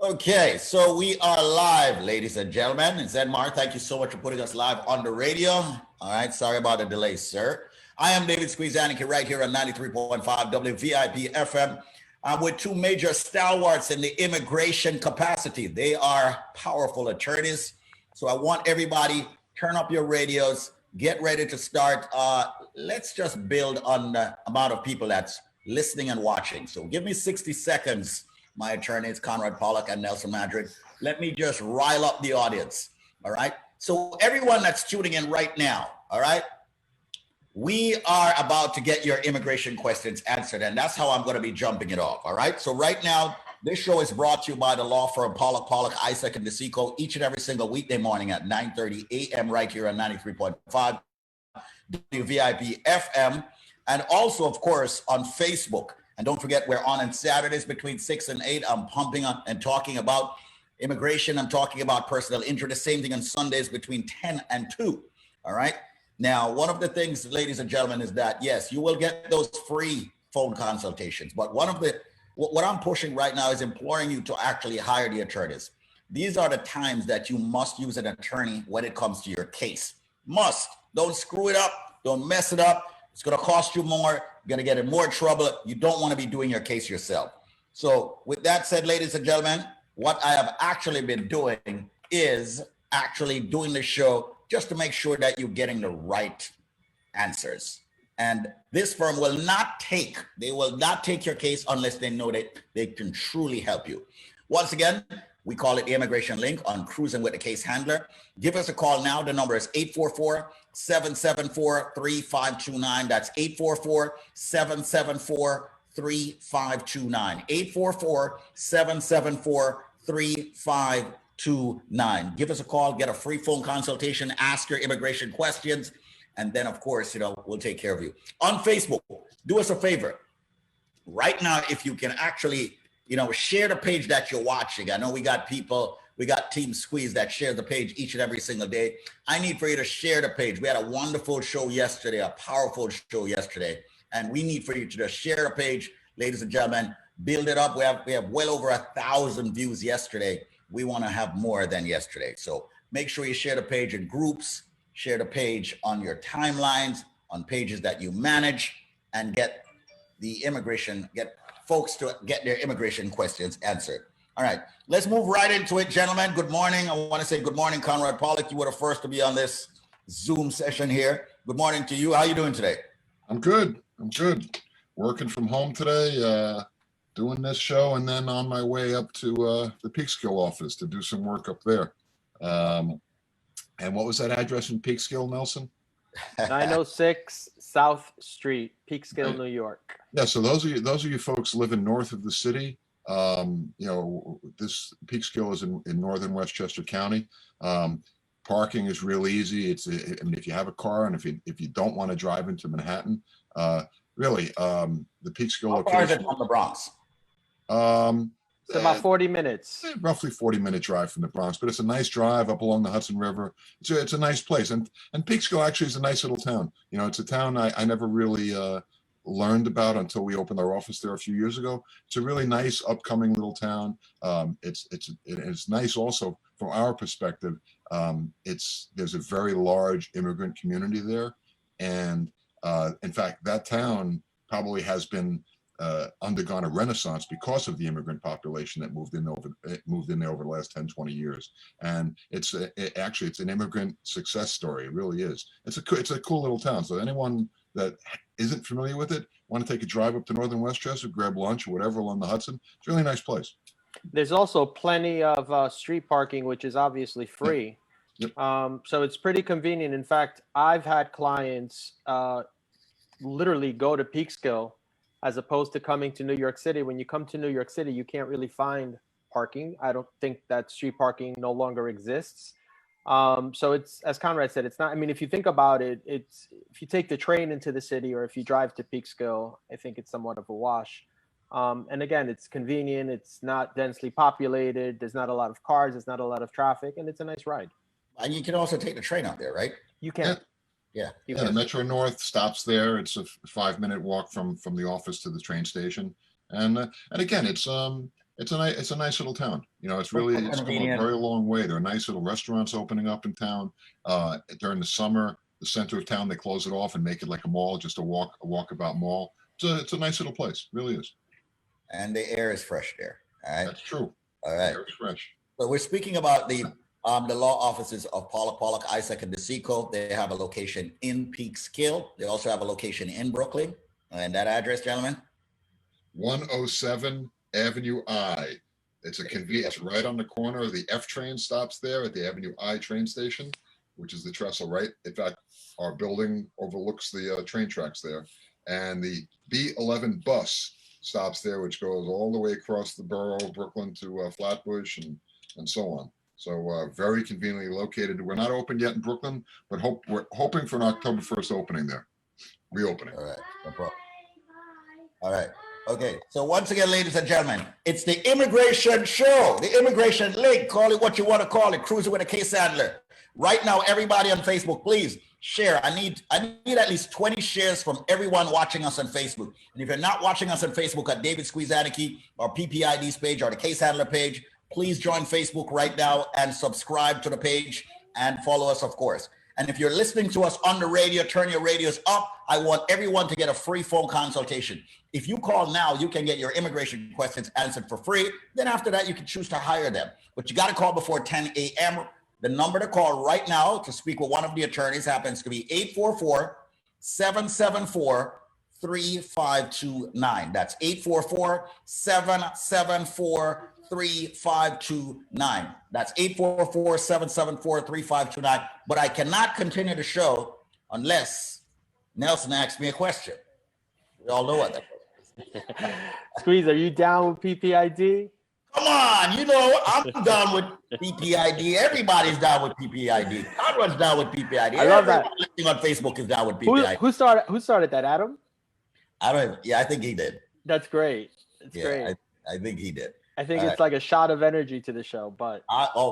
Okay, so we are live, ladies and gentlemen. And Zedmar, thank you so much for putting us live on the radio. All right, sorry about the delay, sir. I am David Squeezaniki right here on 93.5 WVIP FM. I'm with two major stalwarts in the immigration capacity. They are powerful attorneys. So I want everybody, turn up your radios, get ready to start. Let's just build on the amount of people that's listening and watching. So give me 60 seconds. My attorneys, Conrad Pollock and Nelson Madrid. Let me just rile up the audience, all right? So everyone that's tuning in right now, all right? We are about to get your immigration questions answered, and that's how I'm gonna be jumping it off, all right? So right now, this show is brought to you by the law firm Pollock, Isaac, and DeSico each and every single weekday morning at 9:30 a.m. right here on 93.5 WVIP FM, and also, of course, on Facebook. And don't forget, we're on Saturdays between 6 and 8. I'm pumping up and talking about immigration. I'm talking about personal injury. The same thing on Sundays between 10 and 2. All right. Now, one of the things, ladies and gentlemen, is that, yes, you will get those free phone consultations. But what I'm pushing right now is imploring you to actually hire the attorneys. These are the times that you must use an attorney when it comes to your case. Must. Don't screw it up. Don't mess it up. It's going to cost you more. You're going to get in more trouble. You don't want to be doing your case yourself. So with that said, ladies and gentlemen, what I have actually been doing is actually doing the show just to make sure that you're getting the right answers. And this firm will not take your case unless they know that they can truly help you. Once again, we call it the Immigration Link on Cruising with the Case Handler. Give us a call now. The number is 844-774-3529. That's 844-774-3529. 844-774-3529. Give us a call, get a free phone consultation, ask your immigration questions, and then, of course, we'll take care of you. On Facebook, do us a favor. Right now, if you can actually share the page that you're watching. I know we got Team Squeeze that shares the page each and every single day. I need for you to share the page. We had a wonderful show yesterday, a powerful show yesterday, and we need for you to just share the page, ladies and gentlemen, build it up. We have well over 1,000 views yesterday. We want to have more than yesterday. So make sure you share the page in groups, share the page on your timelines, on pages that you manage, and get folks to get their immigration questions answered. All right, let's move right into it, gentlemen. Good morning. I want to say good morning, Conrad Pollock. You were the first to be on this Zoom session here. Good morning to you. How are you doing today? I'm good. Working from home today, doing this show, and then on my way up to the Peekskill office to do some work up there. And what was that address in Peekskill, Nelson? 906 South Street, Peekskill, New York. Yeah, so those of you folks living north of the city, this Peekskill is in northern Westchester County. Parking is real easy. If you have a car and if you don't want to drive into Manhattan, the Peekskill location. How far is it from the Bronx? It's about 40 minutes. Roughly 40-minute drive from the Bronx, but it's a nice drive up along the Hudson River. It's a nice place, and Peekskill actually is a nice little town. It's a town I never really learned about until we opened our office there a few years ago. It's a really nice, upcoming little town. It's nice also from our perspective. There's a very large immigrant community there, and in fact, that town probably has been undergone a renaissance because of the immigrant population that moved in there over the last 10, 20 years. And it's an immigrant success story. It really is. It's a cool little town. So anyone that isn't familiar with it, want to take a drive up to northern Westchester, grab lunch or whatever along the Hudson, it's a really nice place. There's also plenty of street parking, which is obviously free. Yep. So it's pretty convenient. In fact, I've had clients literally go to Peekskill as opposed to coming to New York City. When you come to New York City, you can't really find parking. I don't think that street parking no longer exists. So it's, as Conrad said, it's not, if you think about it, if you take the train into the city or if you drive to Peekskill, I think it's somewhat of a wash. And again, it's convenient. It's not densely populated. There's not a lot of cars. There's not a lot of traffic, and it's a nice ride. And you can also take the train out there, right? You can. Yeah. The Metro North stops there. It's a 5-minute walk from the office to the train station. And again, it's It's a nice little town. You know, it's come a very long way. There are nice little restaurants opening up in town. During the summer, the center of town, they close it off and make it like a mall, just a walkabout mall. It's a nice little place, really is. And the air is fresh there. All right. That's true. All right. The air is fresh. So we're speaking about the law offices of Pollock, Isaac, and DeSico. They have a location in Peekskill. They also have a location in Brooklyn. And that address, gentlemen? 107 Avenue I. It's it's right on the corner. The F train stops there at the Avenue I train station, which is the trestle, right? In fact, our building overlooks the train tracks there. And the B11 bus stops there, which goes all the way across the borough of Brooklyn to Flatbush and so on. So very conveniently located. We're not open yet in Brooklyn, but we're hoping for an October 1st opening there. Reopening. All right, no problem. All right. Okay. So once again, ladies and gentlemen, it's the immigration show, the immigration link. Call it what you want to call it. Cruising with a case handler. Right now, everybody on Facebook, please share. I need at least 20 shares from everyone watching us on Facebook. And if you're not watching us on Facebook at David Squeezaniki or PPID's page or the case handler page, please join Facebook right now and subscribe to the page and follow us, of course. And if you're listening to us on the radio, turn your radios up. I want everyone to get a free phone consultation. If you call now, you can get your immigration questions answered for free. Then after that, you can choose to hire them. But you got to call before 10 a.m. The number to call right now to speak with one of the attorneys happens to be 844-774-3529. That's 844-774-3529. That's 844-774-3529. But I cannot continue the show unless Nelson asks me a question. We all know what that is. Squeeze, are you down with PPID? Come on, you know, I'm down with PPID. Everybody's down with PPID. Conrad's down with PPID. I love that. Everyone on Facebook is down with PPID. Who started that, Adam? I think he did. That's great. It's great. I think he did. I think it's like a shot of energy to the show, but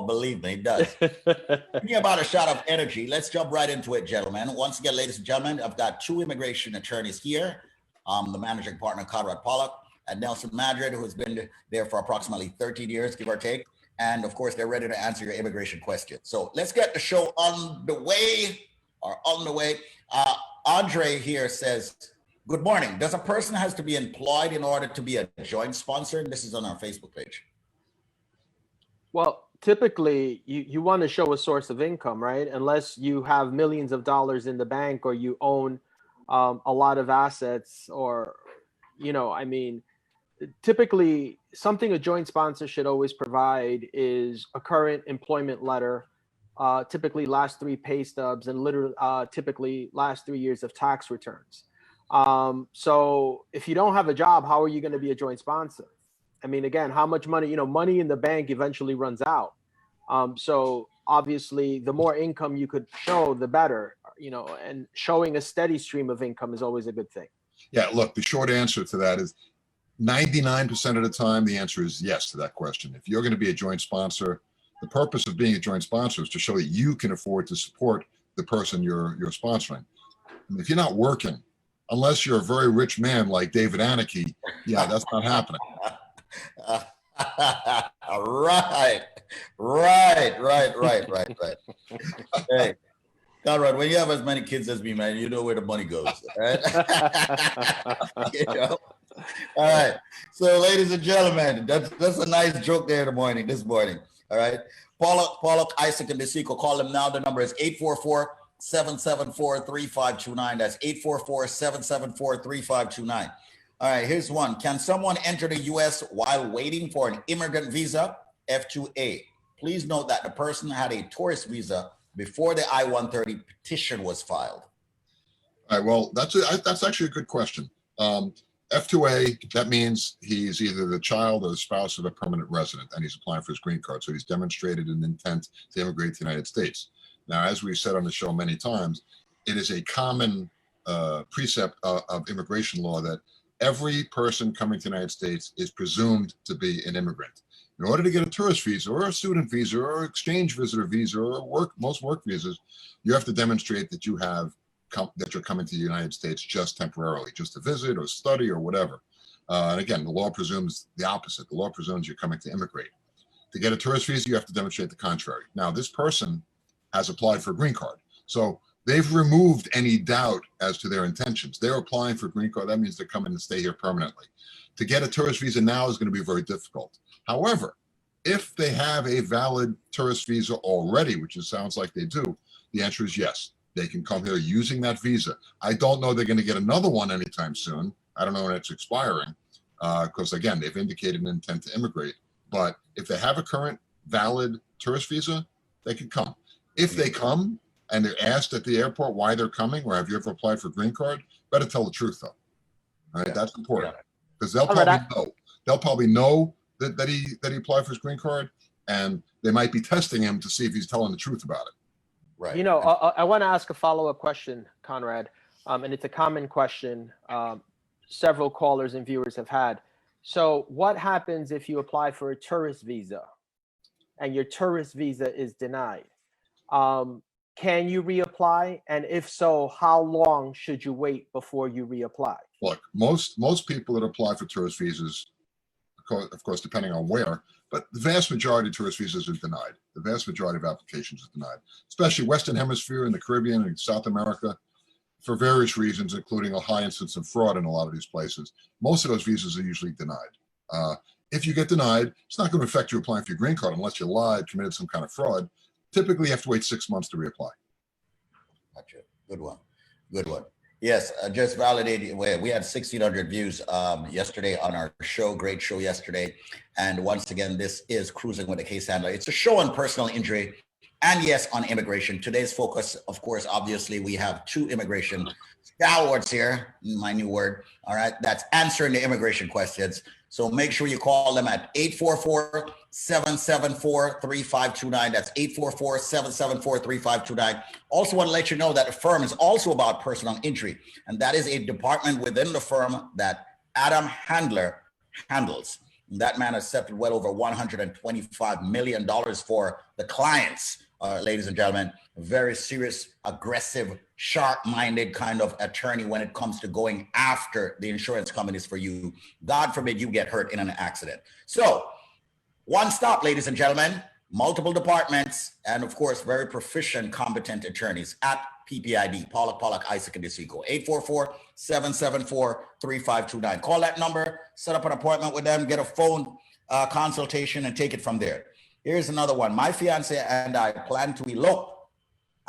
believe me, it does. Speaking about a shot of energy, let's jump right into it, gentlemen. Once again, ladies and gentlemen, I've got two immigration attorneys here. The managing partner, Conrad Pollock, and Nelson Madrid, who has been there for approximately 13 years, give or take. And of course, they're ready to answer your immigration questions. So let's get the show on the way. Andre here says, good morning. Does a person has to be employed in order to be a joint sponsor? This is on our Facebook page. Well, typically you want to show a source of income, right? Unless you have millions of dollars in the bank or you own a lot of assets or, typically something a joint sponsor should always provide is a current employment letter, typically last 3 pay stubs and literally typically last 3 years of tax returns. So if you don't have a job, how are you going to be a joint sponsor? I mean, again, how much money, money in the bank eventually runs out. So obviously the more income you could show, the better, and showing a steady stream of income is always a good thing. Yeah, look, the short answer to that is 99% of the time, the answer is yes to that question. If you're going to be a joint sponsor, the purpose of being a joint sponsor is to show that you can afford to support the person you're sponsoring. And if you're not working, unless you're a very rich man like David Anarchy, yeah, that's not happening. Right. Hey, Conrad, when you have as many kids as me, man, you know where the money goes. Right? All right. So, ladies and gentlemen, that's a nice joke there this morning. All right. Pollock, Isaac, and DeSico, call them now. The number is 844-774-3529. That's 844-774-3529. All right, here's one. Can someone enter the U.S. while waiting for an immigrant visa? F2A. Please note that the person had a tourist visa before the I-130 petition was filed. All right, well, that's actually a good question. F2A, that means he's either the child or the spouse of a permanent resident, and he's applying for his green card. So he's demonstrated an intent to immigrate to the United States. Now, as we've said on the show many times, it is a common precept of immigration law that every person coming to the United States is presumed to be an immigrant. In order to get a tourist visa or a student visa or exchange visitor visa or most work visas, you have to demonstrate that that you're coming to the United States just temporarily, just to visit or study or whatever. And again, the law presumes the opposite. The law presumes you're coming to immigrate. To get a tourist visa, you have to demonstrate the contrary. Now, this person has applied for a green card. So they've removed any doubt as to their intentions. They're applying for a green card. That means they're coming to stay here permanently. To get a tourist visa now is going to be very difficult. However, if they have a valid tourist visa already, which it sounds like they do, the answer is yes. They can come here using that visa. I don't know they're going to get another one anytime soon. I don't know when it's expiring because, again, they've indicated an intent to immigrate. But if they have a current valid tourist visa, they can come. If they come and they're asked at the airport why they're coming or have you ever applied for a green card, better tell the truth, though. All right, that's important because they'll probably know. They'll probably know that he applied for his green card, and they might be testing him to see if he's telling the truth about it. Right. You know, I want to ask a follow-up question, Conrad, and it's a common question several callers and viewers have had. So what happens if you apply for a tourist visa and your tourist visa is denied? Can you reapply? And if so, how long should you wait before you reapply? Look, most people that apply for tourist visas, of course, depending on where, but the vast majority of tourist visas are denied. The vast majority of applications are denied, especially Western Hemisphere and the Caribbean and South America, for various reasons, including a high instance of fraud in a lot of these places. Most of those visas are usually denied. If you get denied, it's not going to affect you applying for your green card unless you lied, committed some kind of fraud. Typically, you have to wait 6 months to reapply. Gotcha. Good one. Good one. Yes, just validating. We had 1,600 views yesterday on our show. Great show yesterday. And once again, this is Cruising with a Case Handler. It's a show on personal injury and, yes, on immigration. Today's focus, of course, obviously, we have two immigration stalwarts here, my new word. All right, that's answering the immigration questions. So make sure you call them at 844-774-3529. That's 844-774-3529. Also want to let you know that the firm is also about personal injury, and that is a department within the firm that Adam Handler handles. That man has accepted well over $125 million for the clients, ladies and gentlemen. Very serious, aggressive, sharp-minded kind of attorney when it comes to going after the insurance companies for you. God forbid you get hurt in an accident. So one stop, ladies and gentlemen, multiple departments, and of course, very proficient, competent attorneys at PPID, Pollock, Isaac, and DeSico. 844-774-3529. Call that number, set up an appointment with them, get a phone consultation, and take it from there. Here's another one. My fiance and I plan to elope.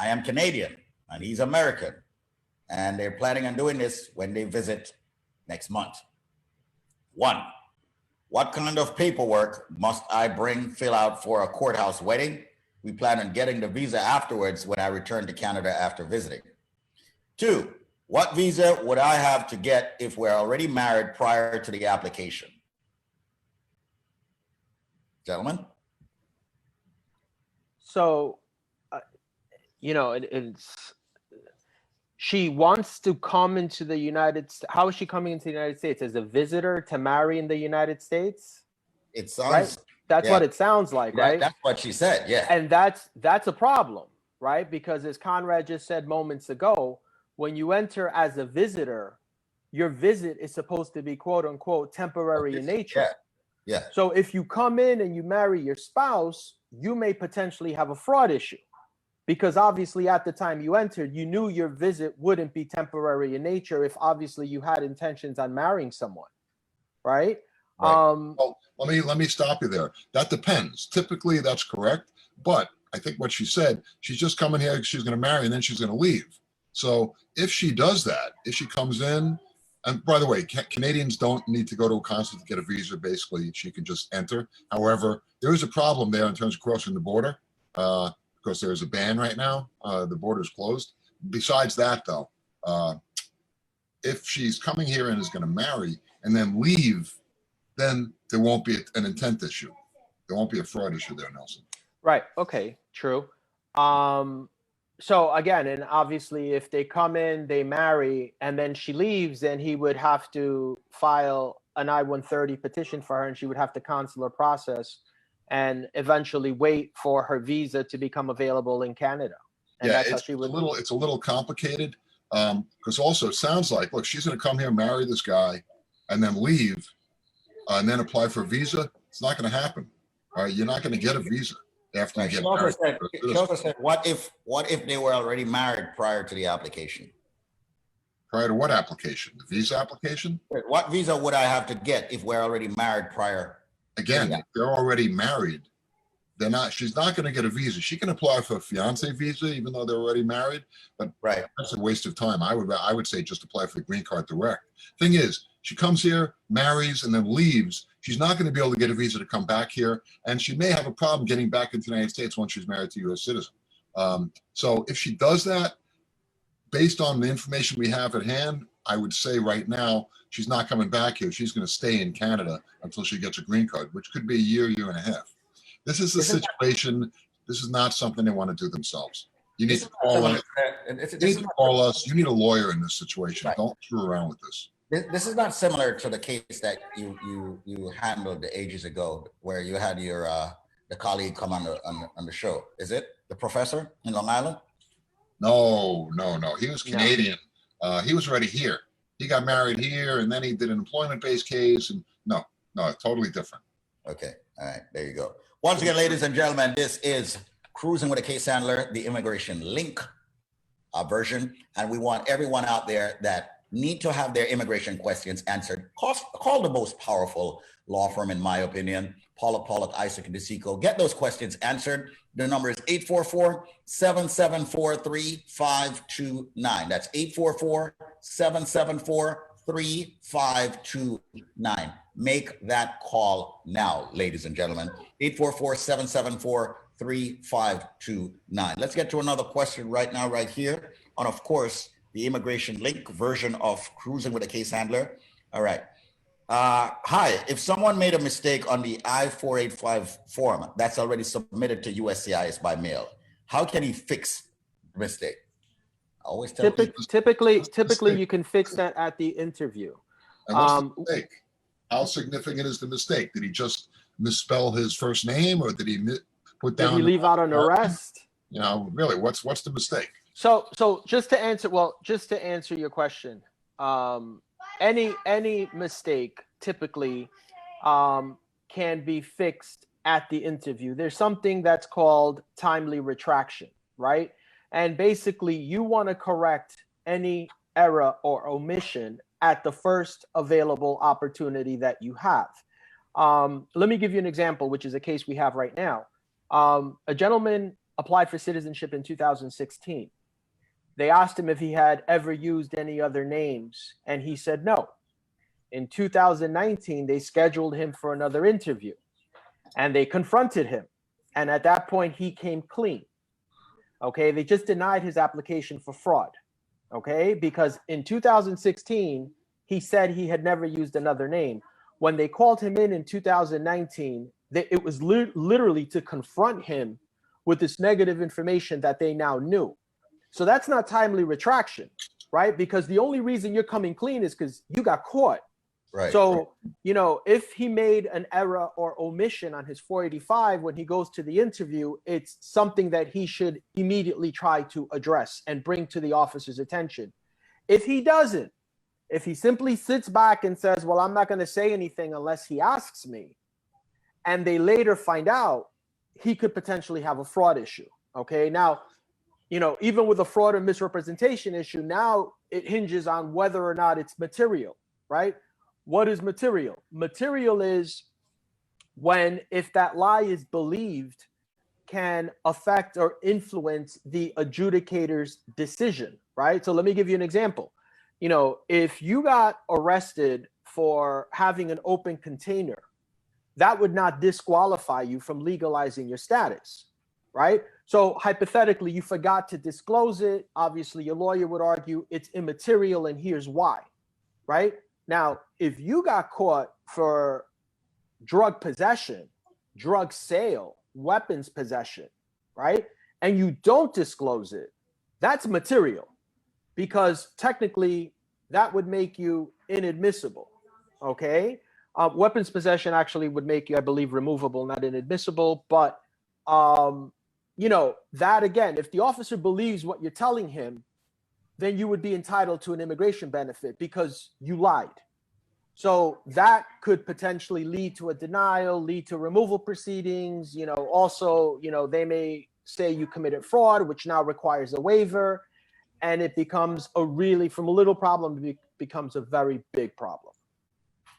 I am Canadian and he's American, and they're planning on doing this when they visit next month. 1, what kind of paperwork must I fill out for a courthouse wedding? We plan on getting the visa afterwards when I return to Canada after visiting. 2, what visa would I have to get if we're already married prior to the application? Gentlemen? So, you know, she wants to come into the United States. How is she coming into the United States? As a visitor to marry in the United States? It sounds, right? That's what it sounds like, right? That's what she said, yeah. And that's a problem, right? Because as Conrad just said moments ago, when you enter as a visitor, your visit is supposed to be quote unquote temporary in nature. Yeah. So if you come in and you marry your spouse, you may potentially have a fraud issue. Because obviously at the time you entered, you knew your visit wouldn't be temporary in nature if obviously you had intentions on marrying someone, right? Well, let me stop you there. That depends. Typically that's correct, but I think what she said, she's just coming here, she's going to marry, and then she's going to leave. So if she does that, if she comes in, and by the way, Canadians don't need to go to a consulate to get a visa. Basically, she can just enter. However, there is a problem there in terms of crossing the border. Because there's a ban right now. The border's closed. Besides that, though, if she's coming here and is going to marry and then leave, then there won't be an intent issue. There won't be a fraud issue there, Nelson. Right. Okay. True. So again, and obviously if they come in, they marry, and then she leaves, then he would have to file an I-130 petition for her, and she would have to consular process and eventually wait for her visa to become available in Canada. And yeah, that's how she would. It's a little complicated because also it sounds like, look, she's going to come here, marry this guy, and then leave and then apply for a visa, it's not going to happen. All right, you're not going to get a visa after you She get also married. said, what if they were already married prior to the application? Prior to what application? The visa application? What visa would I have to get if we're already married prior? Again, if they're already married, she's not going to get a visa. She can apply for a fiance visa, even though they're already married, but Right. that's a waste of time. I would say just apply for the green card direct. Thing is, she comes here, marries, and then leaves. She's not going to be able to get a visa to come back here, and she may have a problem getting back into the United States once she's married to a U.S. citizen. So if she does that, based on the information we have at hand, I would say right now, she's not coming back here. She's going to stay in Canada until she gets a green card, which could be a year, year and a half. This is a situation. This is not something they want to do themselves. You need to call us. You need to call us. You need a lawyer in this situation. Right. Don't screw around with this. This is not similar to the case that you handled ages ago, where you had your the colleague come on the show. Is it the professor in Long Island? No. He was Canadian. No. He was already here. He got married here, and then he did an employment-based case. And no, totally different. Okay. All right. There you go. Once again, ladies and gentlemen, this is Cruising with a Case Handler, the immigration link version. And we want everyone out there that need to have their immigration questions answered. Call the most powerful law firm, in my opinion, Pollock, Isaac, and DeSico. Get those questions answered. The number is 844-774-3529. That's 844-774-3529. Make that call now, ladies and gentlemen. 844-774-3529. Let's get to another question right now, right here, on, of course, the immigration link version of Cruising with a Case Handler. All right. Hi, if someone made a mistake on the I-485 form that's already submitted to USCIS by mail, how can he fix the mistake? I always tell people. Typically, you can fix that at the interview. And what's the mistake? How significant is the mistake? Did he just misspell his first name, or did he put down? Did he leave out an arrest? You know, really, what's the mistake? So just to answer your question, any mistake typically can be fixed at the interview. There's something that's called timely retraction, right? And basically, you want to correct any error or omission at the first available opportunity that you have. Let me give you an example, which is a case we have right now. A gentleman applied for citizenship in 2016. They asked him if he had ever used any other names, and he said no. In 2019, they scheduled him for another interview, and they confronted him. And at that point, he came clean. Okay, they just denied his application for fraud. Okay, because in 2016, he said he had never used another name. When they called him in 2019, it was literally to confront him with this negative information that they now knew. So that's not timely retraction, right? Because the only reason you're coming clean is because you got caught. Right. So, you know, if he made an error or omission on his 485 when he goes to the interview, it's something that he should immediately try to address and bring to the officer's attention. If he doesn't, if he simply sits back and says, well, I'm not going to say anything unless he asks me, and they later find out, he could potentially have a fraud issue. Okay. Now, you know, even with a fraud or misrepresentation issue, now it hinges on whether or not it's material, right? What is material? Material is when, if that lie is believed, can affect or influence the adjudicator's decision, right? So let me give you an example. You know, if you got arrested for having an open container, that would not disqualify you from legalizing your status, right? So hypothetically, you forgot to disclose it. Obviously, your lawyer would argue it's immaterial, and here's why, right? Now, if you got caught for drug possession, drug sale, weapons possession, right? And you don't disclose it, that's material, because technically that would make you inadmissible, okay? Weapons possession actually would make you, I believe, removable, not inadmissible. But, you know, that again, if the officer believes what you're telling him, then you would be entitled to an immigration benefit because you lied. So that could potentially lead to a denial, lead to removal proceedings. Also, they may say you committed fraud, which now requires a waiver. And it becomes from a little problem, it becomes a very big problem.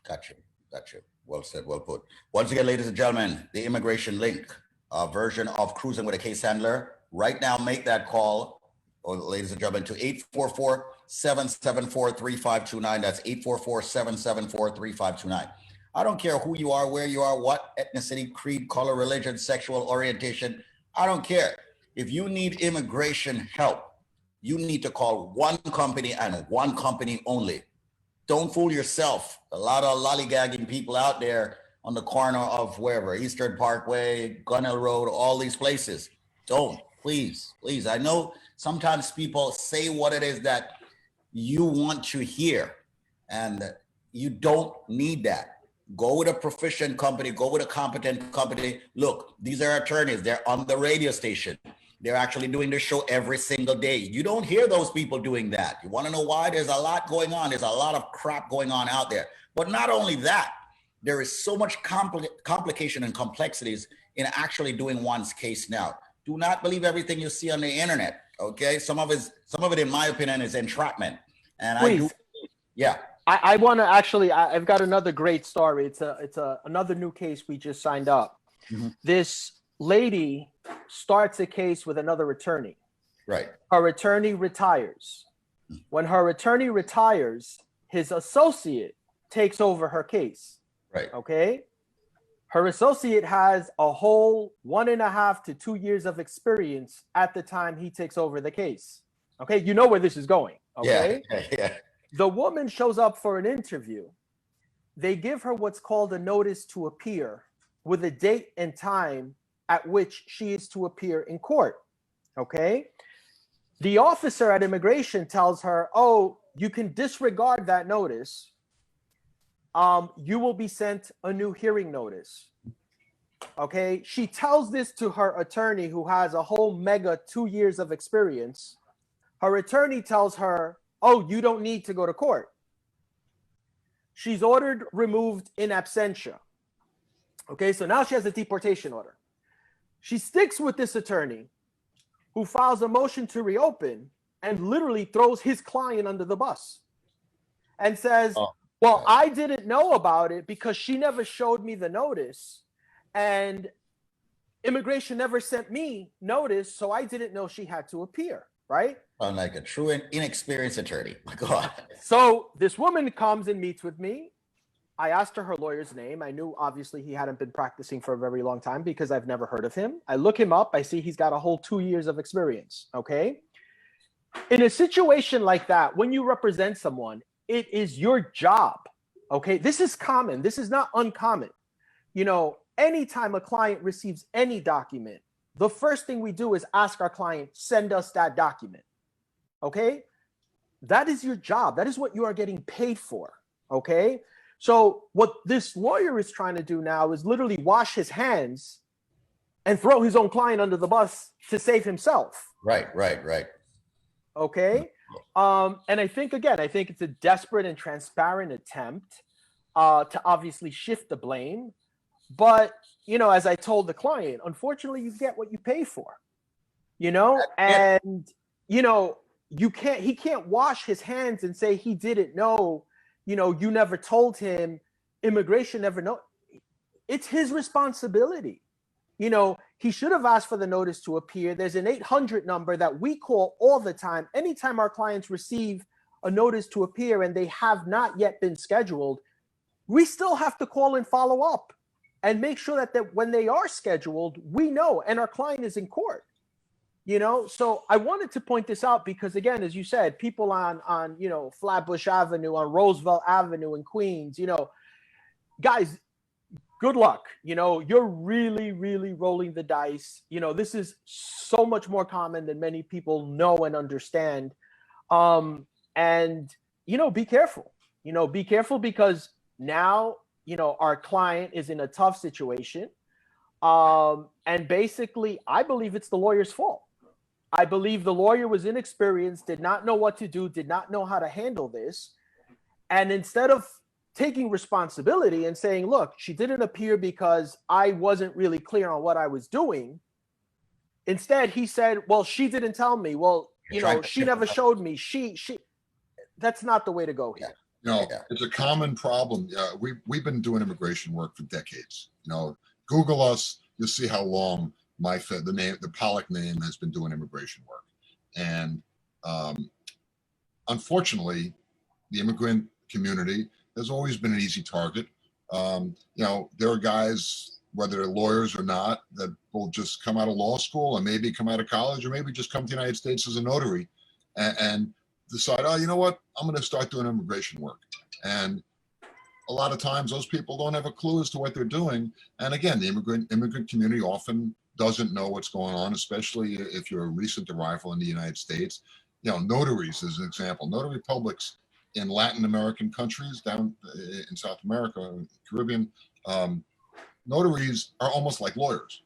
Gotcha. Well said, well put. Once again, ladies and gentlemen, the immigration link version of Cruising with a Case Handler. Right now, make that call, ladies and gentlemen, to 844-774-3529. That's 844-774-3529. I don't care who you are, where you are, what ethnicity, creed, color, religion, sexual orientation. I don't care. If you need immigration help, you need to call one company and one company only. Don't fool yourself. A lot of lollygagging people out there on the corner of wherever, Eastern Parkway, Gunnell Road, all these places. Don't, please. I know sometimes people say what it is that you want to hear, and you don't need that. Go with a proficient company, go with a competent company. Look, these are attorneys. They're on the radio station. They're actually doing the show every single day. You don't hear those people doing that. You want to know why? There's a lot going on. There's a lot of crap going on out there. But not only that, there is so much complication and complexities in actually doing one's case now. Do not believe everything you see on the internet. Okay, some of it, in my opinion, is entrapment. And Please. I want to I've got another great story. It's another new case we just signed up. Mm-hmm. This lady starts a case with another attorney. Right. Her attorney retires. When her attorney retires, his associate takes over her case. Right. Okay. Her associate has a whole 1.5 to 2 years of experience at the time he takes over the case. Okay. You know where this is going. Okay. Yeah. The woman shows up for an interview. They give her what's called a notice to appear with a date and time at which she is to appear in court. Okay. The officer at immigration tells her, oh, you can disregard that notice. You will be sent a new hearing notice. Okay. She tells this to her attorney, who has a whole mega 2 years of experience. Her attorney tells her, oh, you don't need to go to court. She's ordered removed in absentia. Okay. So now she has a deportation order. She sticks with this attorney, who files a motion to reopen and literally throws his client under the bus and says, I didn't know about it because she never showed me the notice, and immigration never sent me notice, so I didn't know she had to appear, right? I'm like a true and inexperienced attorney. My God. So this woman comes and meets with me. I asked her lawyer's name. I knew obviously he hadn't been practicing for a very long time because I've never heard of him. I look him up. I see he's got a whole 2 years of experience. Okay. In a situation like that, when you represent someone, it is your job. Okay. This is common. This is not uncommon. Anytime a client receives any document, the first thing we do is ask our client, send us that document. Okay. That is your job. That is what you are getting paid for. Okay. So what this lawyer is trying to do now is literally wash his hands and throw his own client under the bus to save himself. Right. Okay. And I think it's a desperate and transparent attempt to obviously shift the blame. But, as I told the client, unfortunately, you get what you pay for, and, he can't wash his hands and say he didn't know. You never told him, immigration never know. It's his responsibility. He should have asked for the notice to appear. There's an 800 number that we call all the time. Anytime our clients receive a notice to appear and they have not yet been scheduled, we still have to call and follow up and make sure that when they are scheduled, we know, and our client is in court. So I wanted to point this out because, again, as you said, people on Flatbush Avenue, on Roosevelt Avenue in Queens, guys, good luck. You're really, really rolling the dice. This is so much more common than many people know and understand. And be careful. Be careful because now, our client is in a tough situation. And basically, I believe it's the lawyer's fault. I believe the lawyer was inexperienced, did not know what to do, did not know how to handle this. And instead of taking responsibility and saying, look, she didn't appear because I wasn't really clear on what I was doing. Instead, he said, well, she didn't tell me. Well, you know, she never showed me. That's not the way to go here. No, it's a common problem. We've been doing immigration work for decades. You know, Google us, you'll see how long the Pollock name has been doing immigration work. And unfortunately, the immigrant community has always been an easy target. You know, there are guys, whether they're lawyers or not, that will just come out of law school and maybe come out of college or maybe just come to the United States as a notary and decide, oh, you know what, I'm going to start doing immigration work. And a lot of times those people don't have a clue as to what they're doing. And again, the immigrant community often doesn't know what's going on, especially if you're a recent arrival in the United States. You know, notaries, as an example, notary publics in Latin American countries, down in South America, Caribbean, notaries are almost like lawyers.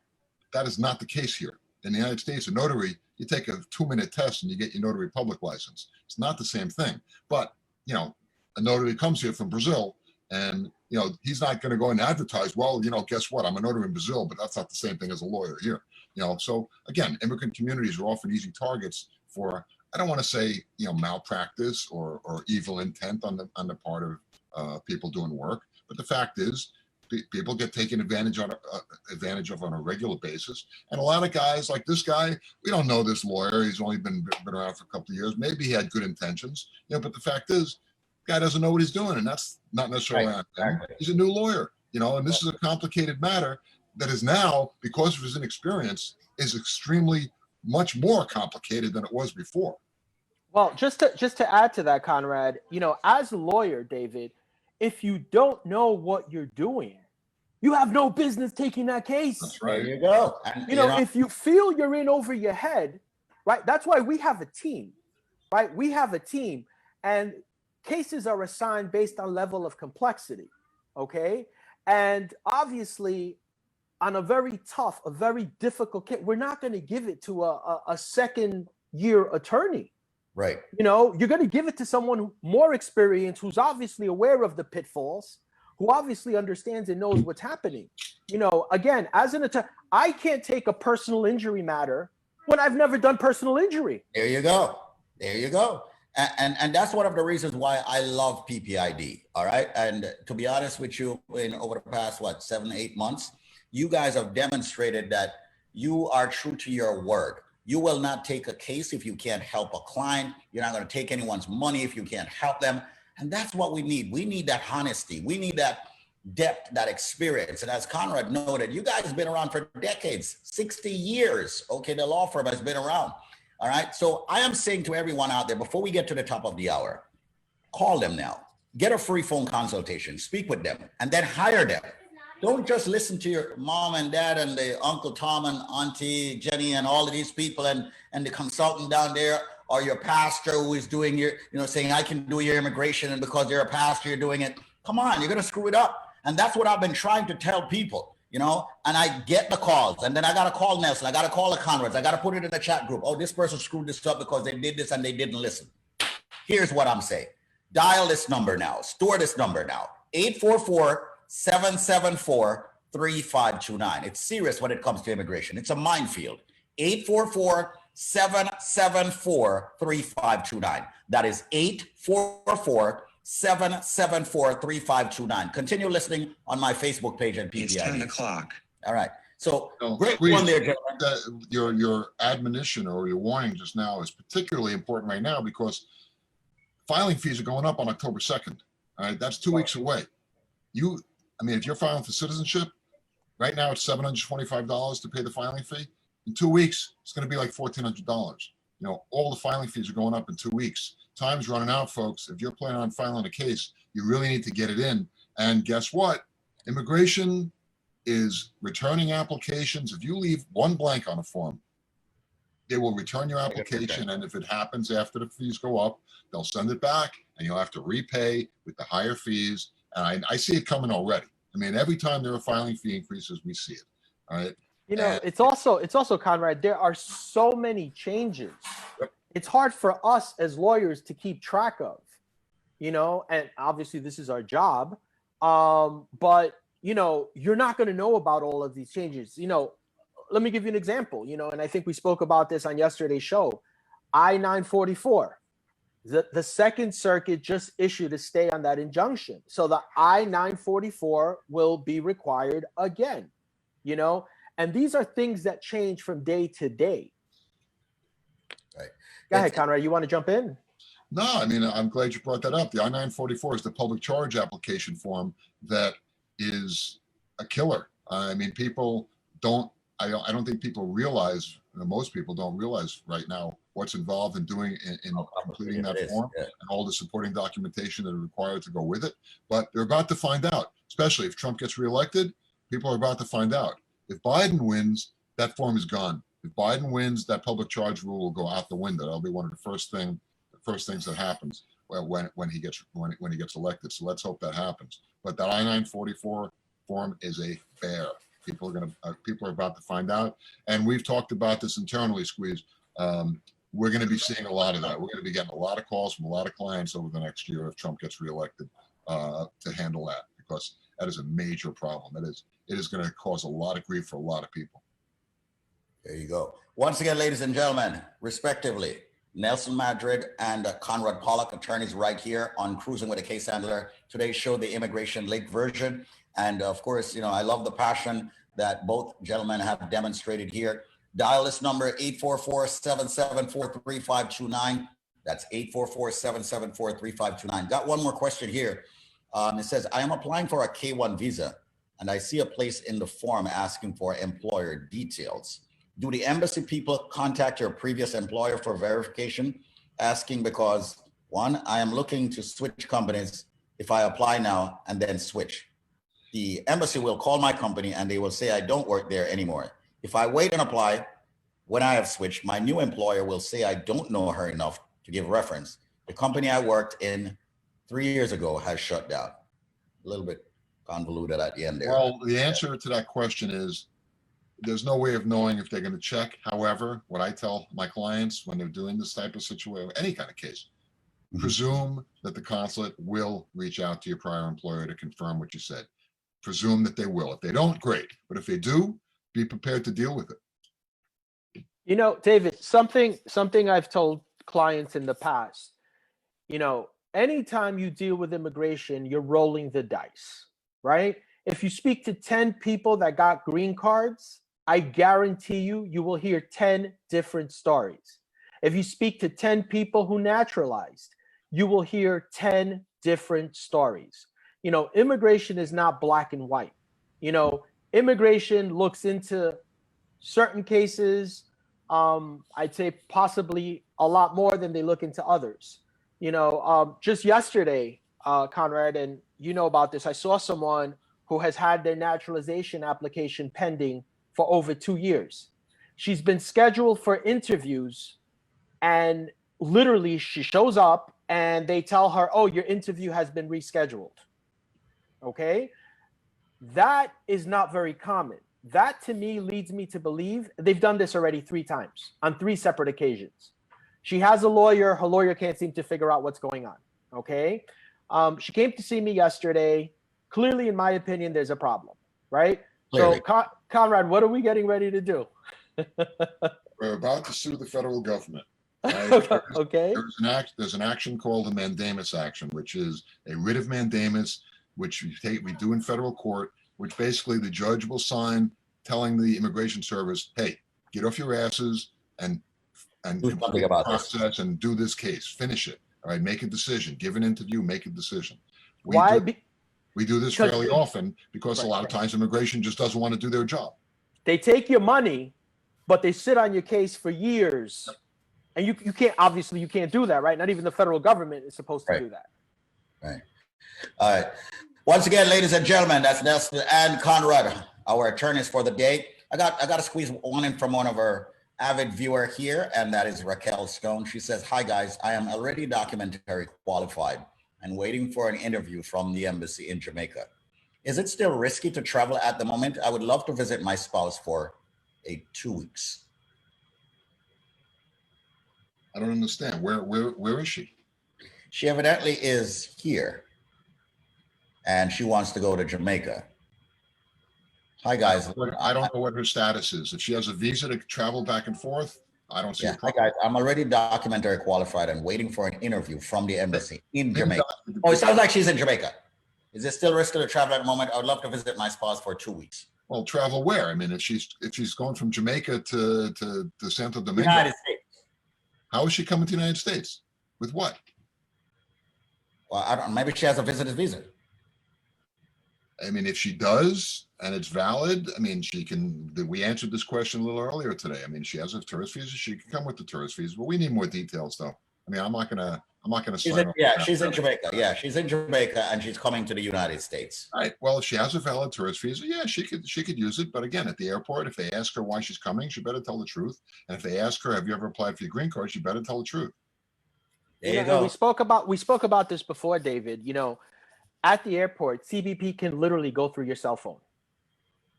That is not the case here. In the United States, a notary, you take a 2-minute test and you get your notary public license. It's not the same thing. But, you know, a notary comes here from Brazil and, you know, he's not going to go and advertise, well, you know, guess what? I'm a notary in Brazil, but that's not the same thing as a lawyer here. You know, so again, immigrant communities are often easy targets for, I don't want to say, you know, malpractice or evil intent on the part of people doing work. But the fact is, people get taken advantage of on a regular basis. And a lot of guys like this guy, we don't know this lawyer. He's only been around for a couple of years. Maybe he had good intentions, you know, but the fact is, the guy doesn't know what he's doing. And that's not necessarily on him. Exactly. He's a new lawyer, you know, and this is a complicated matter that is now, because of his inexperience, is extremely much more complicated than it was before. Well, just to add to that, Conrad, you know, as a lawyer, David, if you don't know what you're doing, you have no business taking that case. That's right. There you go. And, you know, if you feel you're in over your head, right? That's why we have a team, right? We have a team, and cases are assigned based on level of complexity, okay? And obviously, on a very tough, a very difficult case, we're not going to give it to a second-year attorney. Right. You know, you're going to give it to someone more experienced, who's obviously aware of the pitfalls, who obviously understands and knows what's happening. You know, again, as an attorney, I can't take a personal injury matter when I've never done personal injury. There you go. There you go. And that's one of the reasons why I love ppid. All right. And to be honest with you, over the past, 7-8 months, you guys have demonstrated that you are true to your word. You will not take a case if you can't help a client. You're not going to take anyone's money if you can't help them. And that's what we need. We need that honesty. We need that depth, that experience. And as Conrad noted, you guys have been around for decades, 60 years. Okay, the law firm has been around. All right. So I am saying to everyone out there, before we get to the top of the hour, call them now. Get a free phone consultation, speak with them, and then hire them. Don't just listen to your mom and dad and the Uncle Tom and Auntie Jenny and all of these people and the consultant down there, or your pastor who is doing your, saying, I can do your immigration, and because you're a pastor, you're doing it. Come on, you're going to screw it up. And that's what I've been trying to tell people, and I get the calls, and then I got to call Nelson. I got to call the Conrads. I got to put it in the chat group. Oh, this person screwed this up because they did this and they didn't listen. Here's what I'm saying. Dial this number now. Store this number now. 844-774-3529. It's serious when it comes to immigration. It's a minefield. 844-774-3529. That is 844-774-3529. Continue listening on my Facebook page and PPID. It's 10 o'clock. All right. So great one there, gentlemen. Your admonition or your warning just now is particularly important right now because filing fees are going up on October 2nd. All right. That's 2 weeks away. If you're filing for citizenship, right now it's $725 to pay the filing fee. In 2 weeks, it's going to be like $1,400. All the filing fees are going up in 2 weeks. Time's running out, folks. If you're planning on filing a case, you really need to get it in. And guess what? Immigration is returning applications. If you leave one blank on a form, they will return your application. And if it happens after the fees go up, they'll send it back and you'll have to repay with the higher fees. And I see it coming already. Every time there are filing fee increases, we see it. All right. It's also Conrad, there are so many changes. Yep. It's hard for us as lawyers to keep track of. and obviously this is our job. But, you're not going to know about all of these changes. Let me give you an example, and I think we spoke about this on yesterday's show. I-944. The Second Circuit just issued a stay on that injunction. So the I-944 will be required again, and these are things that change from day to day. Right. Go ahead, Conrad. You want to jump in? No, I mean, I'm glad you brought that up. The I-944 is the public charge application form that is a killer. I mean, people don't, I don't think people realize, most people don't realize right now what's involved in doing, in completing that form and all the supporting documentation that are required to go with it. But they're about to find out, especially if Trump gets reelected, people are about to find out. If Biden wins, that form is gone. If Biden wins, that public charge rule will go out the window. That'll be one of the first things that happens when he gets elected. So let's hope that happens. But that I-944 form is a bear. People are about to find out, and we've talked about this internally, Squeeze. We're going to be seeing a lot of that. We're going to be getting a lot of calls from a lot of clients over the next year if Trump gets reelected to handle that, because that is a major problem. It is going to cause a lot of grief for a lot of people. There you go. Once again, ladies and gentlemen, respectively, Nelson Madrid and Conrad Pollock, attorneys, right here on Cruising with a Case Handler. Today's show, the immigration link version. And of course, I love the passion that both gentlemen have demonstrated here. Dial this number, 844-774-3529. That's 844-774-3529. Got one more question here. It says, I am applying for a K-1 visa, and I see a place in the form asking for employer details. Do the embassy people contact your previous employer for verification? Asking because, one, I am looking to switch companies if I apply now and then switch. The embassy will call my company and they will say I don't work there anymore. If I wait and apply, when I have switched, my new employer will say I don't know her enough to give reference. The company I worked in 3 years ago has shut down. A little bit convoluted at the end there. Well, the answer to that question is there's no way of knowing if they're going to check. However, what I tell my clients when they're doing this type of situation, any kind of case, presume that the consulate will reach out to your prior employer to confirm what you said. Presume that they will. If they don't, great. But if they do, be prepared to deal with it. David, something I've told clients in the past, anytime you deal with immigration, you're rolling the dice, right? If you speak to 10 people that got green cards, I guarantee you will hear 10 different stories. If you speak to 10 people who naturalized, you will hear 10 different stories. Immigration is not black and white. Immigration looks into certain cases, I'd say possibly a lot more than they look into others. Just yesterday, Conrad, and you know about this, I saw someone who has had their naturalization application pending for over 2 years. She's been scheduled for interviews, and literally she shows up and they tell her, oh, your interview has been rescheduled. Okay? That is not very common. That to me leads me to believe they've done this already 3 times on 3 separate occasions. She has a lawyer. Her lawyer can't seem to figure out what's going on. Okay? She came to see me yesterday. Clearly, in my opinion, there's a problem, right? Clearly. So, Conrad, what are we getting ready to do? We're about to sue the federal government. Right? Okay. There's an action called a mandamus action, which is a writ of mandamus, which we do in federal court, which basically the judge will sign telling the immigration service, hey, get off your asses and do something about the process and do this case, finish it. All right, make a decision, give an interview, make a decision. We do this fairly often because a lot of times immigration just doesn't want to do their job. They take your money, but they sit on your case for years. And you can't, obviously you can't do that, right? Not even the federal government is supposed to do that. Right. All right. Once again, ladies and gentlemen, that's Nelson and Conrad, our attorneys for the day. I got to squeeze one in from one of our avid viewer here, and that is Raquel Stone. She says, hi guys, I am already documentary qualified and waiting for an interview from the embassy in Jamaica. Is it still risky to travel at the moment? I would love to visit my spouse for 2 weeks. I don't understand. Where is she? She evidently is here, and she wants to go to Jamaica. Hi, guys. I don't know what her status is. If she has a visa to travel back and forth, I don't see a Hi, problem. guys. I'm already documentary qualified and waiting for an interview from the embassy in Maybe Jamaica. not. Oh, it sounds like she's in Jamaica. Is it still risky to travel at the moment? I would love to visit my spouse for 2 weeks. Well, travel where? I mean, if she's going from Jamaica to Santo Domingo, United States. how is she coming to the United States? With what? Well, I don't. Maybe she has a visitor's visa. I mean, if she does and it's valid, I mean, she can. We answered this question a little earlier today. I mean, she has a tourist visa. She can come with the tourist visa, but we need more details, though. I mean, I'm not gonna sign off. Yeah, she's in Jamaica. Yeah, she's in Jamaica, and she's coming to the United States. All right. Well, if she has a valid tourist visa, yeah, she could use it. But again, at the airport, if they ask her why she's coming, she better tell the truth. And if they ask her, "Have you ever applied for your green card?" she better tell the truth. There you go. We spoke about this before, David. You know, at the airport, CBP can literally go through your cell phone.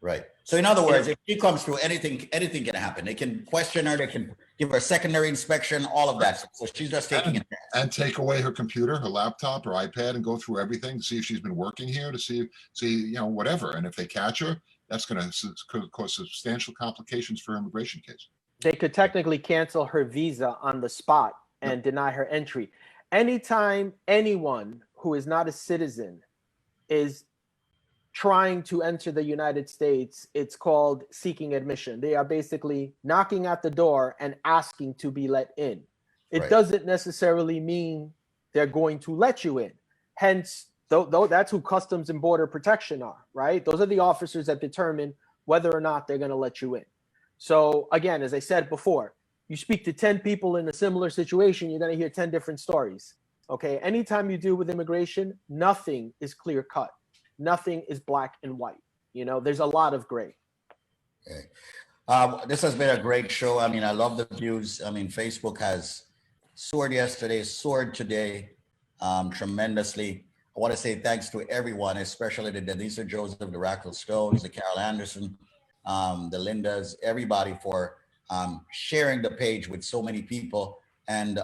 Right. So in other words, if she comes through, anything can happen. They can question her. They can give her a secondary inspection, all of that. So she's just taking it. And take away her computer, her laptop, her iPad, and go through everything to see if she's been working here, to see whatever. And if they catch her, that's going to cause substantial complications for her immigration case. They could technically cancel her visa on the spot and deny her entry. Anytime anyone who is not a citizen is trying to enter the United States, it's called seeking admission. They are basically knocking at the door and asking to be let in. It doesn't necessarily mean they're going to let you in. Hence, though that's who Customs and Border Protection are, right? Those are the officers that determine whether or not they're going to let you in. So again, as I said before, you speak to 10 people in a similar situation, you're going to hear 10 different stories. Okay. Anytime you deal with immigration, nothing is clear cut. Nothing is black and white. You know, there's a lot of gray. Okay. This has been a great show. I mean, I love the views. I mean, Facebook has soared yesterday, soared today tremendously. I want to say thanks to everyone, especially the Denisa Joseph, the Raquel Stones, the Carol Anderson, the Lindas, everybody for sharing the page with so many people. And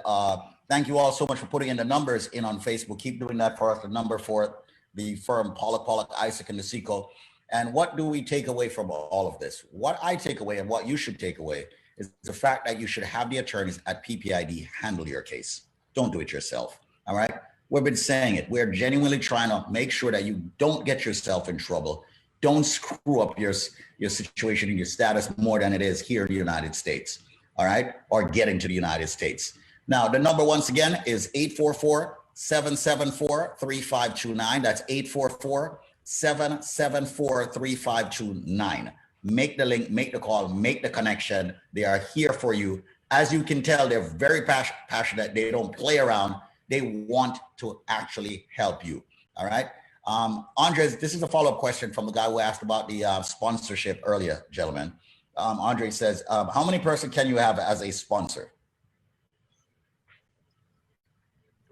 thank you all so much for putting in the numbers in on Facebook. Keep doing that for us, the number for the firm Pollock, Isaac, and Nasico. And what do we take away from all of this? What I take away and what you should take away is the fact that you should have the attorneys at PPID handle your case. Don't do it yourself, all right? We've been saying it. We're genuinely trying to make sure that you don't get yourself in trouble. Don't screw up your situation and your status more than it is here in the United States, all right? Or getting to the United States. Now, the number once again is 844-774-3529. That's 844-774-3529. Make the link, make the call, make the connection. They are here for you. As you can tell, they're very passionate. They don't play around. They want to actually help you, all right? Andres, this is a follow-up question from the guy who asked about the sponsorship earlier, gentlemen. Andre says, how many person can you have as a sponsor?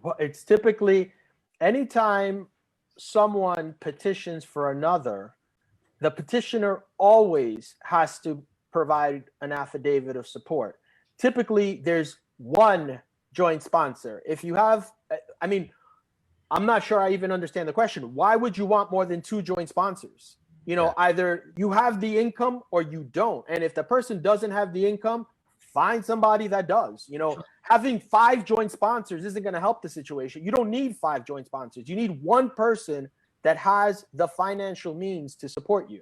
Well, it's typically anytime someone petitions for another, the petitioner always has to provide an affidavit of support. Typically, there's one joint sponsor. If you have, I mean, I'm not sure I even understand the question. Why would you want more than two joint sponsors? You know, either you have the income or you don't. And if the person doesn't have the income, find somebody that does. You know, having 5 joint sponsors isn't going to help the situation. You don't need 5 joint sponsors. You need one person that has the financial means to support you.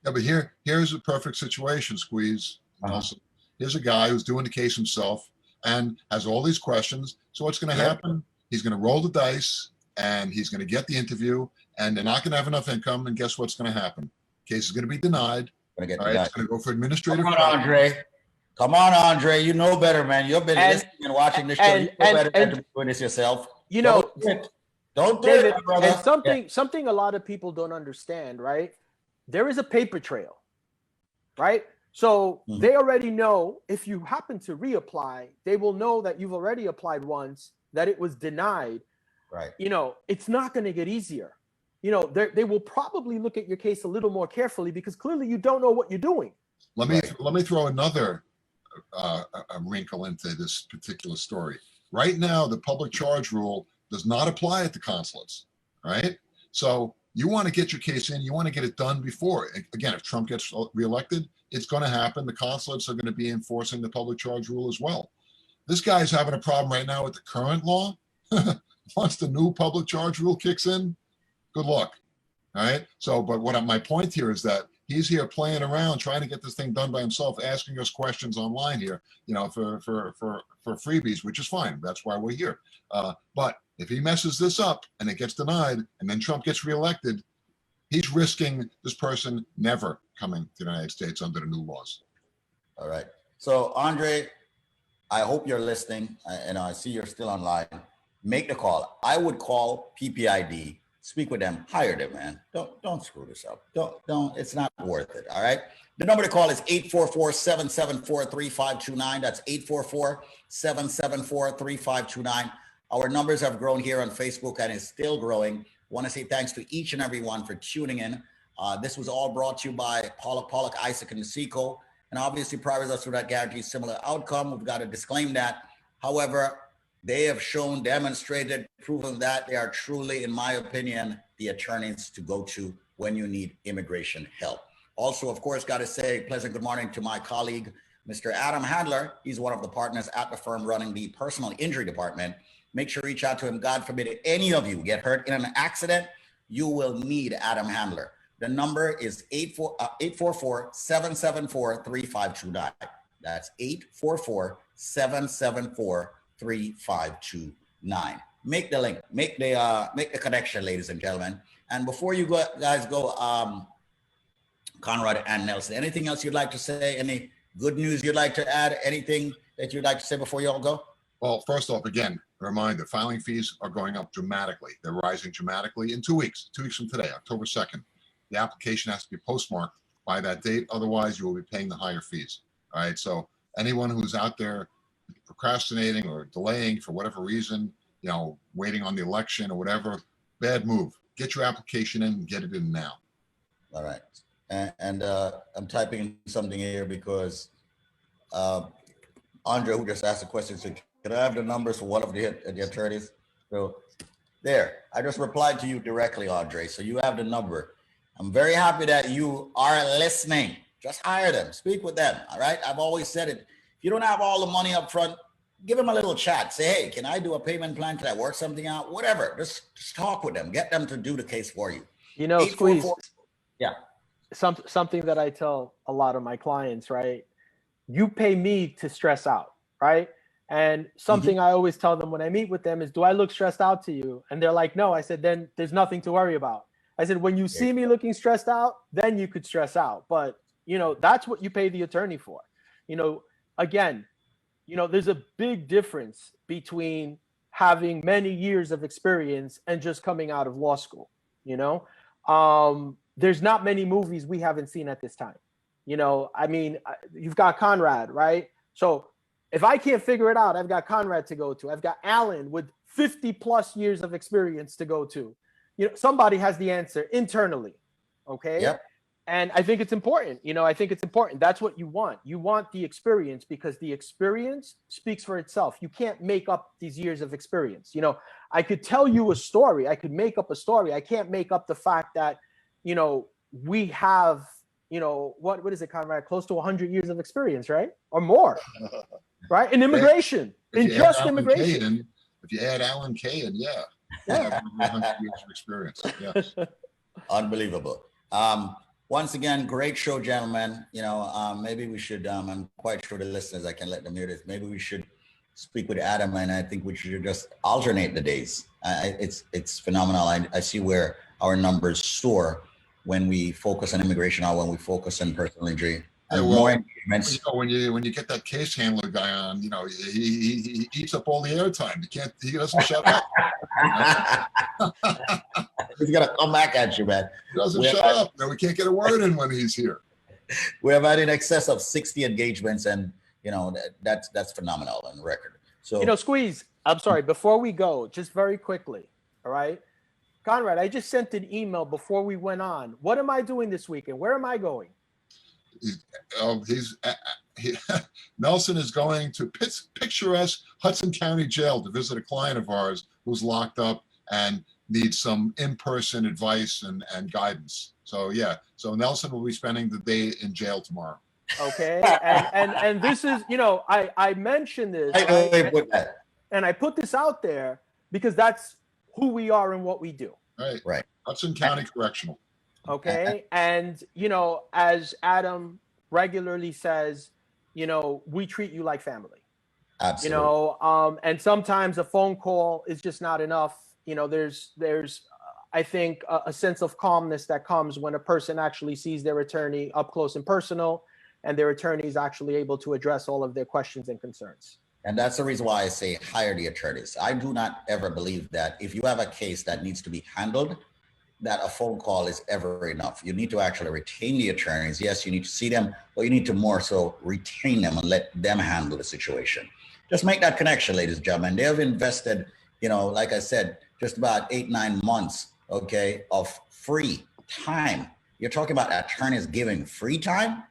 Yeah, but here's a perfect situation, Squeeze. Also, here's a guy who's doing the case himself and has all these questions. So what's going to happen? He's going to roll the dice and he's going to get the interview and they're not going to have enough income. And guess what's going to happen? Case is going to be denied. All right, it's going to go for administrative. Come on, Andre. Come on, Andre. You know better, man. You've been listening and watching this show. You know better than to be doing this yourself. You know, don't do David, it, brother. And something a lot of people don't understand, right? There is a paper trail, right? So they already know if you happen to reapply, they will know that you've already applied once, that it was denied. Right. You know, it's not going to get easier. You know, they will probably look at your case a little more carefully because clearly you don't know what you're doing. Let me throw another a wrinkle into this particular story. Right now, the public charge rule does not apply at the consulates, right? So you want to get your case in, you want to get it done before. Again, if Trump gets reelected, it's going to happen. The consulates are going to be enforcing the public charge rule as well. This guy's having a problem right now with the current law. Once the new public charge rule kicks in, good luck. All right. So, but my point here is that he's here playing around, trying to get this thing done by himself, asking us questions online here, for freebies, which is fine. That's why we're here. But if he messes this up and it gets denied, and then Trump gets reelected, he's risking this person never coming to the United States under the new laws. All right. So, Andre, I hope you're listening. And I see you're still online. Make the call. I would call PPID, speak with them, hire them, man. Don't screw this up. Don't. It's not worth it. All right. The number to call is 844-774-3529. That's 844-774-3529. Our numbers have grown here on Facebook and is still growing. Want to say thanks to each and every one for tuning in. This was all brought to you by Pollock, Isaac, and Seco. And obviously, private us that guarantees similar outcome. We've got to disclaim that. However, they have shown, demonstrated, proven that they are truly, in my opinion, the attorneys to go to when you need immigration help. Also, of course, got to say pleasant good morning to my colleague, Mr. Adam Handler. He's one of the partners at the firm running the personal injury department. Make sure to reach out to him. God forbid any of you get hurt in an accident, you will need Adam Handler. The number is 844-774-3529. That's 844-774-3529. Make the link, make the connection, ladies and gentlemen. And before you guys go, Conrad and Nelson, anything else you'd like to say? Any good news you'd like to add? Anything that you'd like to say before you all go? Well, first off, again, a reminder, filing fees are going up dramatically. They're rising dramatically in 2 weeks, 2 weeks from today, October 2nd. The application has to be postmarked by that date. Otherwise, you will be paying the higher fees. All right. So anyone who's out there procrastinating or delaying for whatever reason, waiting on the election or whatever, bad move. Get your application in, get it in now. All right. And I'm typing something here because Andre, who just asked a question, said, can I have the numbers for one of the attorneys? So there, I just replied to you directly, Andre. So you have the number. I'm very happy that you are listening. Just hire them, speak with them. All right. I've always said it. If you don't have all the money up front, give them a little chat. Say, hey, can I do a payment plan? Can I work something out? Whatever. Just talk with them. Get them to do the case for you. Squeeze. Yeah. Something that I tell a lot of my clients, right? You pay me to stress out, right? And something I always tell them when I meet with them is, do I look stressed out to you? And they're like, no. I said, then there's nothing to worry about. I said, when you see me looking stressed out, then you could stress out. But, that's what you pay the attorney for. Again, there's a big difference between having many years of experience and just coming out of law school. There's not many movies we haven't seen at this time. You've got Conrad, right? So if I can't figure it out, I've got Conrad to go to. I've got Alan with 50 plus years of experience to go to. Somebody has the answer internally. Okay. Yep. And I think it's important. That's what you want. You want the experience because the experience speaks for itself. You can't make up these years of experience. I could tell you a story. I could make up a story. I can't make up the fact that, we have, what is it, Conrad? Close to 100 years of experience, right? Or more, right? In immigration, in just immigration. If you add Alan Kay in, yeah. 100 years of experience. Yes. Unbelievable. Once again, great show, gentlemen. Maybe we should, I'm quite sure the listeners, I can let them hear this. Maybe we should speak with Adam, and I think we should just alternate the days. It's phenomenal. I see where our numbers soar when we focus on immigration or when we focus on personal injury. More engagements. When you get that case handler guy on, he eats up all the airtime. He doesn't shut up. He's gonna come back at you, man. He doesn't shut up. We can't get a word in when he's here. We have had in excess of 60 engagements, and that's phenomenal on record. So Squeeze, I'm sorry, before we go, just very quickly, all right? Conrad, I just sent an email before we went on. What am I doing this weekend? Where am I going? Nelson is going to picturesque Hudson County Jail to visit a client of ours who's locked up and needs some in-person advice and guidance. So yeah, so Nelson will be spending the day in jail tomorrow. Okay, and this is, you know, I mentioned this, right? And I put this out there because that's who we are and what we do. Right. Hudson County Correctional. Okay, and you know, as Adam regularly says, you know, we treat you like family. Absolutely. You know, and sometimes a phone call is just not enough. You know, there's I think a sense of calmness that comes when a person actually sees their attorney up close and personal, and their attorney is actually able to address all of their questions and concerns. And that's the reason why I say hire the attorneys. I do not ever believe that if you have a case that needs to be handled, that a phone call is ever enough. You need to actually retain the attorneys. Yes, you need to see them, but you need to more so retain them and let them handle the situation. Just make that connection, ladies and gentlemen. They have invested, you know, like I said, just about 8-9 months, okay, of free time. You're talking about attorneys giving free time?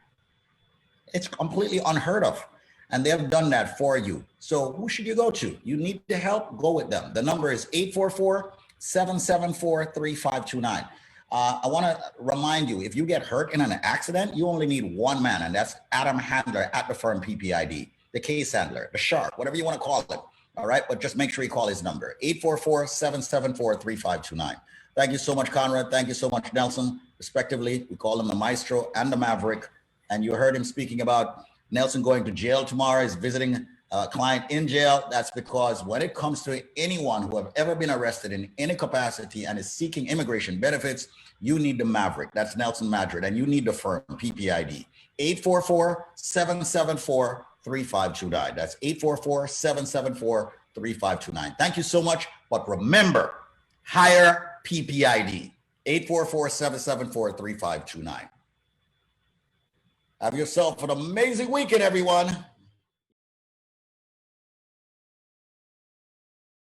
It's completely unheard of. And they have done that for you. So who should you go to? You need the help, go with them. The number is 844-774-3529. I want to remind you, if you get hurt in an accident, you only need one man, and that's Adam Handler at the firm ppid, the case handler, the shark, whatever you want to call him. All right, but just make sure you call his number, 844-774-3529. Thank you so much, Conrad. Thank you so much, Nelson, respectively. We call him the Maestro and the Maverick. And you heard him speaking about Nelson going to jail tomorrow. He's visiting a client in jail. That's because when it comes to anyone who have ever been arrested in any capacity and is seeking immigration benefits, you need the Maverick. That's Nelson Madrid. And you need the firm, PPID. 844-774-3529. That's 844-774-3529. Thank you so much. But remember, hire PPID. 844-774-3529. Have yourself an amazing weekend, everyone.